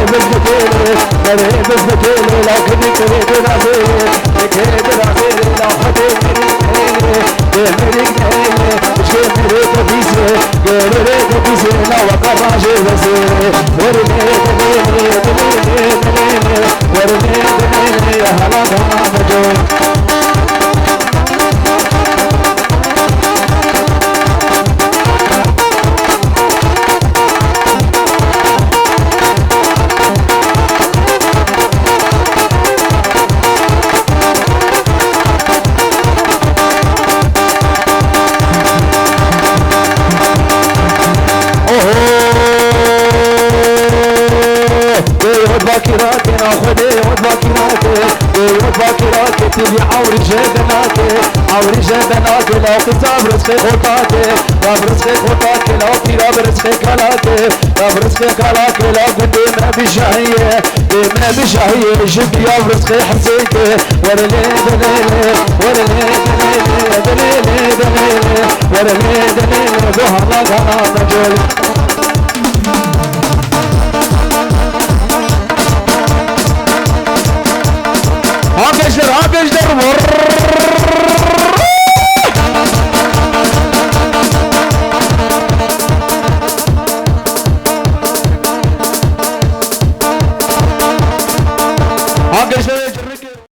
بس بكيلي مري بس بكيلي لا كني كريد رابيلي كريد رابيلي لا خدي مريك نيلي مش كمري كبيسي كمري كبيسي لا وقع راجي بسيري ورني دنيني دنيني دنيني ورني دنيني يا هلا دانا مجوي باكراتي ناخذي ود باكراتي ود باكراتي تبي عوري جبناتي عوري جبناتي لو كتاب رزقي خطاتي راب رزقي خطاتي لو كتاب رزقي كلاتي راب رزقي كلاتي لو قدي ما بشهية ما بشهية جبي يا رزقي حسيتي ورلي دليلي ورلي دليلي دليلي دليلي ورلي دليلي ظهر لك انا رجل Arkadaşlar vur.